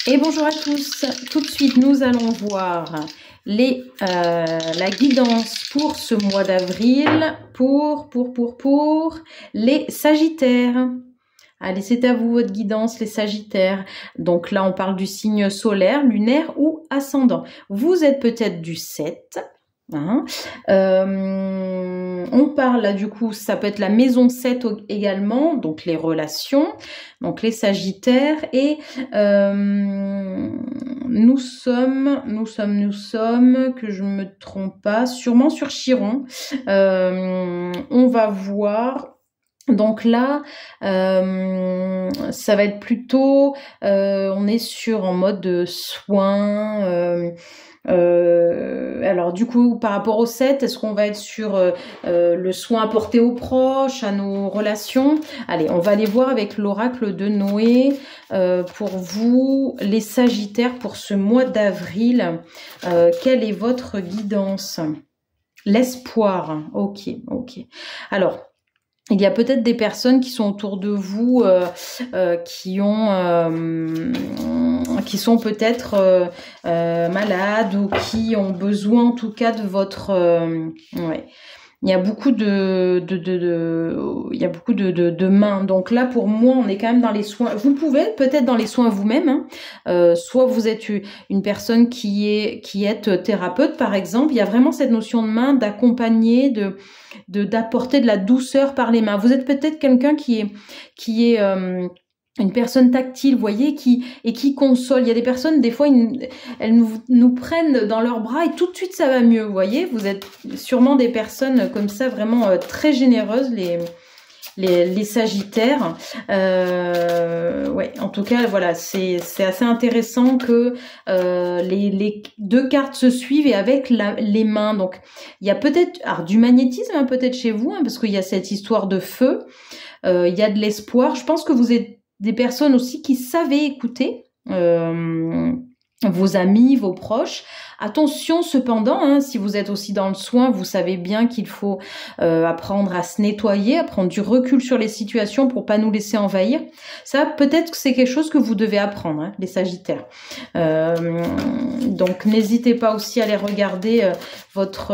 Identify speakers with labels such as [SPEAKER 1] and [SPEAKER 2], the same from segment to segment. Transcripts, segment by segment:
[SPEAKER 1] Et bonjour à tous. Tout de suite, nous allons voir la guidance pour ce mois d'avril pour les Sagittaires. Allez, c'est à vous votre guidance, les Sagittaires. Donc là, on parle du signe solaire, lunaire ou ascendant. Vous êtes peut-être du 7. Hein. On parle là du coup, ça peut être la maison 7 également, donc les relations, donc les Sagittaires, et nous sommes, que je me trompe pas, sûrement sur Chiron. On va voir. Donc là, ça va être plutôt, on est en mode soin. Alors du coup, par rapport au 7, est-ce qu'on va être sur le soin apporté aux proches, à nos relations? Allez, on va aller voir avec l'oracle de Noé pour vous, les Sagittaires, pour ce mois d'avril. Quelle est votre guidance? L'espoir. Ok. Alors, il y a peut-être des personnes qui sont autour de vous qui sont peut-être malades ou qui ont besoin en tout cas de votre ouais. Il y a beaucoup il y a beaucoup de mains. Donc là, pour moi, on est quand même dans les soins. Vous pouvez peut-être dans les soins vous-même. Hein. Soit vous êtes une personne qui est thérapeute, par exemple. Il y a vraiment cette notion de main, d'accompagner, d'apporter de la douceur par les mains. Vous êtes peut-être quelqu'un qui est une personne tactile, vous voyez, qui console. Il y a des personnes, des fois, elles nous prennent dans leurs bras et tout de suite ça va mieux, vous voyez. Vous êtes sûrement des personnes comme ça, vraiment très généreuses, les Sagittaires. Ouais, en tout cas, voilà, c'est assez intéressant que les deux cartes se suivent et avec les mains. Donc, il y a peut-être du magnétisme, hein, peut-être chez vous, hein, parce qu'il y a cette histoire de feu. Il y a de l'espoir. Je pense que vous êtes des personnes aussi qui savent écouter vos amis, vos proches. Attention cependant, hein, si vous êtes aussi dans le soin, vous savez bien qu'il faut apprendre à se nettoyer, à prendre du recul sur les situations pour pas nous laisser envahir. Ça, peut-être que c'est quelque chose que vous devez apprendre, hein, les Sagittaires. Donc, n'hésitez pas aussi à aller regarder votre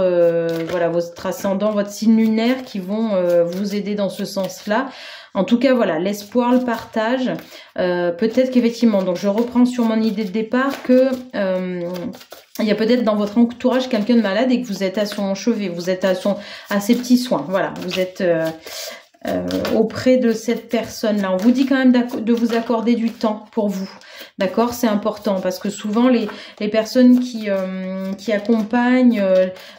[SPEAKER 1] ascendant, votre signe lunaire qui vont vous aider dans ce sens-là. En tout cas, voilà, l'espoir, le partage. Peut-être qu'effectivement, donc je reprends sur mon idée de départ que il y a peut-être dans votre entourage quelqu'un de malade et que vous êtes à son chevet, vous êtes à ses petits soins. Voilà, vous êtes auprès de cette personne-là. On vous dit quand même de vous accorder du temps pour vous. D'accord, c'est important parce que souvent les personnes qui accompagnent,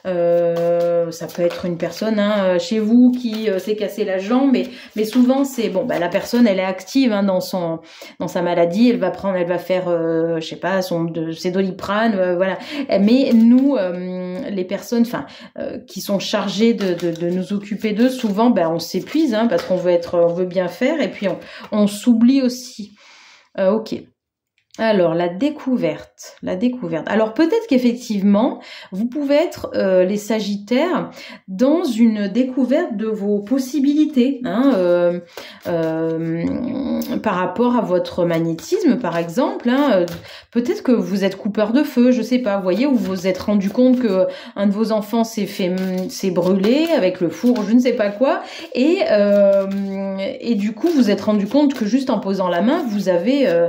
[SPEAKER 1] ça peut être une personne chez vous qui s'est cassé la jambe, mais souvent c'est la personne elle est active dans sa maladie, elle va faire je sais pas ses Doliprane, voilà. Mais nous les personnes qui sont chargées de nous occuper d'eux, souvent on s'épuise parce qu'on veut bien faire et puis on s'oublie aussi. Ok. Alors, la découverte. Alors, peut-être qu'effectivement, vous pouvez être, les Sagittaires, dans une découverte de vos possibilités, par rapport à votre magnétisme, par exemple. Peut-être que vous êtes coupeur de feu, je sais pas, vous voyez, ou vous vous êtes rendu compte que un de vos enfants s'est brûlé avec le four, je ne sais pas quoi, et du coup, vous êtes rendu compte que juste en posant la main, vous avez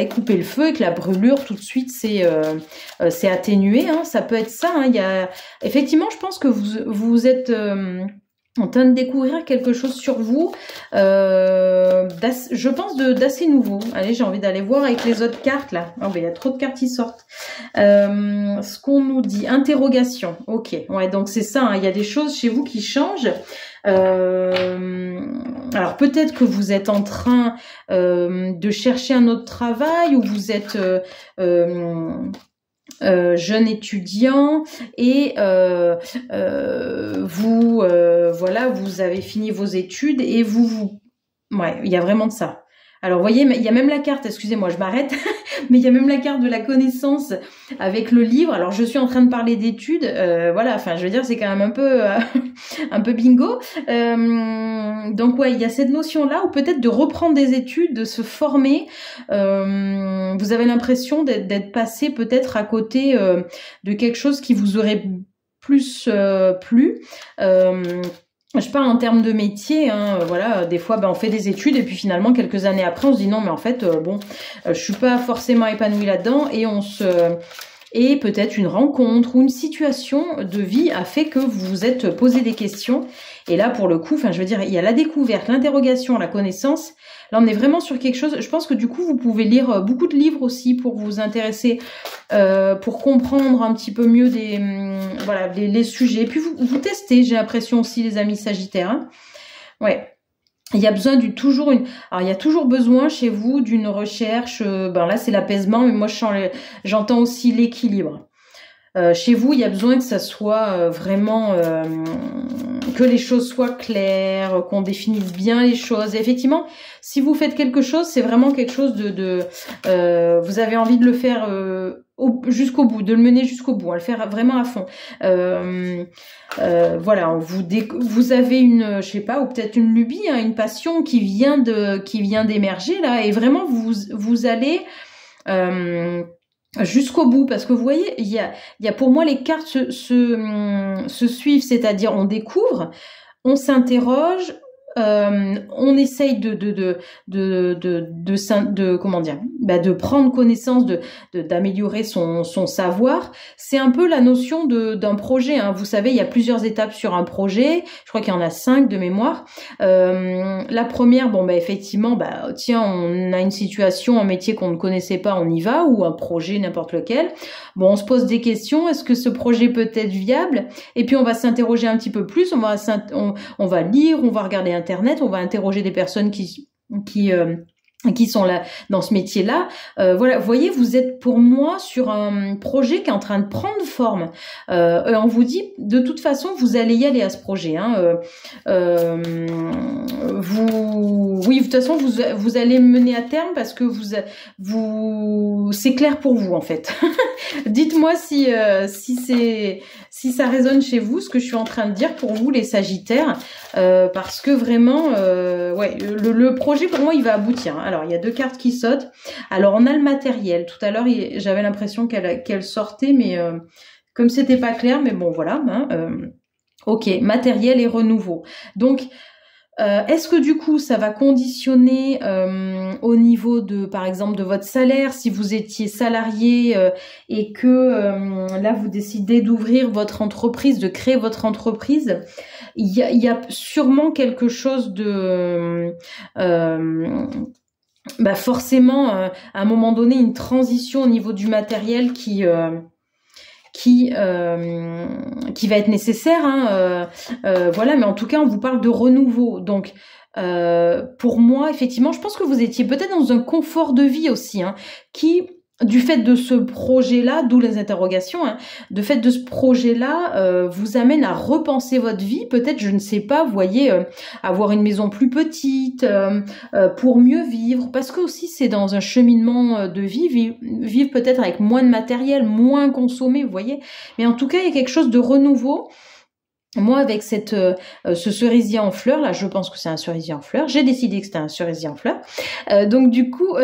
[SPEAKER 1] coupé le feu et que la brûlure tout de suite s'est atténuée. Ça peut être ça. Effectivement, je pense que vous êtes en train de découvrir quelque chose sur vous. Je pense d'assez nouveau. Allez, j'ai envie d'aller voir avec les autres cartes là. Oh, il y a trop de cartes qui sortent. Ce qu'on nous dit, interrogation. Ok, ouais, donc c'est ça. Il y a des choses chez vous qui changent. Alors peut-être que vous êtes en train de chercher un autre travail ou vous êtes jeune étudiant et vous avez fini vos études et ouais, il y a vraiment de ça. Alors, vous voyez, il y a même la carte, excusez-moi, je m'arrête, mais il y a même la carte de la connaissance avec le livre. Alors, je suis en train de parler d'études, voilà, enfin, je veux dire, c'est quand même un peu bingo. Donc, ouais, il y a cette notion-là, ou peut-être de reprendre des études, de se former, vous avez l'impression d'être passé peut-être à côté de quelque chose qui vous aurait plus plu. Je parle en termes de métier, hein, voilà, des fois on fait des études et puis finalement quelques années après on se dit non mais en fait je suis pas forcément épanouie là-dedans et peut-être une rencontre ou une situation de vie a fait que vous vous êtes posé des questions. Et là, pour le coup, je veux dire, il y a la découverte, l'interrogation, la connaissance. Là, on est vraiment sur quelque chose. Je pense que du coup, vous pouvez lire beaucoup de livres aussi pour vous intéresser, pour comprendre un petit peu mieux les sujets. Et puis, vous testez, j'ai l'impression aussi, les amis Sagittaires. Hein. Ouais. Il y a besoin alors il y a toujours besoin chez vous d'une recherche, là c'est l'apaisement, mais moi j'entends aussi l'équilibre. Chez vous, il y a besoin que ça soit vraiment, que les choses soient claires, qu'on définisse bien les choses. Et effectivement, si vous faites quelque chose, c'est vraiment quelque chose vous avez envie de le faire jusqu'au bout, de le mener jusqu'au bout, à le faire vraiment à fond. Voilà, vous avez une, je sais pas, ou peut-être une lubie, hein, une passion qui vient d'émerger là, et vraiment vous allez jusqu'au bout, parce que vous voyez, il y a pour moi les cartes se suivent, c'est-à-dire on découvre, on s'interroge, on essaye de comment dire, de prendre connaissance, d'améliorer son savoir. C'est un peu la notion d'un projet, hein. Vous savez, il y a plusieurs étapes sur un projet. Je crois qu'il y en a 5 de mémoire. La première, effectivement, tiens, on a une situation, un métier qu'on ne connaissait pas, on y va, ou un projet, n'importe lequel. Bon, on se pose des questions. Est-ce que ce projet peut être viable? Et puis on va s'interroger un petit peu plus. On va lire, on va regarder Internet, on va interroger des personnes qui sont là dans ce métier-là. Voilà, vous voyez, vous êtes pour moi sur un projet qui est en train de prendre forme. On vous dit, de toute façon, vous allez y aller à ce projet. Hein. Oui, de toute façon, vous allez mener à terme parce que c'est clair pour vous en fait. Dites-moi si ça résonne chez vous, ce que je suis en train de dire pour vous, les Sagittaires, parce que vraiment, le projet pour moi, il va aboutir. Hein. Alors, il y a 2 cartes qui sautent. Alors, on a le matériel. Tout à l'heure, j'avais l'impression qu'elle sortait, mais comme c'était pas clair, mais bon, voilà. Hein, ok, matériel et renouveau. Donc, est-ce que du coup, ça va conditionner au niveau par exemple, de votre salaire, si vous étiez salarié et que là, vous décidez d'ouvrir votre entreprise, de créer votre entreprise, il y a sûrement quelque chose de... forcément, à un moment donné, une transition au niveau du matériel qui va être nécessaire, hein, voilà, mais en tout cas, on vous parle de renouveau. Donc, pour moi, effectivement, je pense que vous étiez peut-être dans un confort de vie aussi, hein, qui, du fait de ce projet-là, d'où les interrogations, hein, de fait de ce projet-là, vous amène à repenser votre vie. Peut-être, je ne sais pas, vous voyez, avoir une maison plus petite, pour mieux vivre, parce que aussi c'est dans un cheminement de vie, vivre peut-être avec moins de matériel, moins consommé, vous voyez. Mais en tout cas, il y a quelque chose de renouveau. Moi, avec ce cerisier en fleurs, là, je pense que c'est un cerisier en fleurs. J'ai décidé que c'était un cerisier en fleurs. Donc, du coup,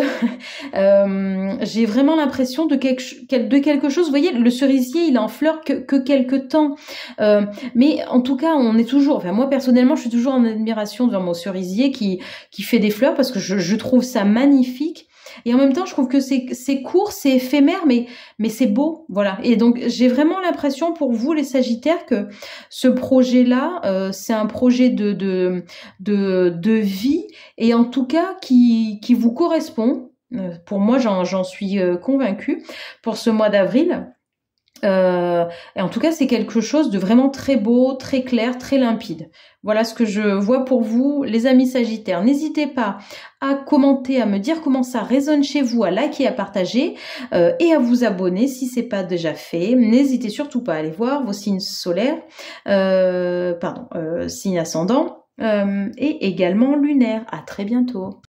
[SPEAKER 1] j'ai vraiment l'impression de quelque chose. Vous voyez, le cerisier, il est en fleurs que quelques temps. Mais en tout cas, on est toujours... Enfin, moi, personnellement, je suis toujours en admiration devant mon cerisier qui fait des fleurs parce que je trouve ça magnifique. Et en même temps, je trouve que c'est court, c'est éphémère, mais c'est beau, voilà. Et donc, j'ai vraiment l'impression pour vous, les Sagittaires, que ce projet-là, c'est un projet de vie, et en tout cas qui vous correspond. Pour moi, j'en suis convaincue pour ce mois d'avril. Et en tout cas, c'est quelque chose de vraiment très beau, très clair, très limpide. Voilà ce que je vois pour vous, les amis Sagittaires. N'hésitez pas à commenter, à me dire comment ça résonne chez vous, à liker, à partager et à vous abonner si c'est pas déjà fait. N'hésitez surtout pas à aller voir vos signes solaires, signes ascendants et également lunaires. À très bientôt.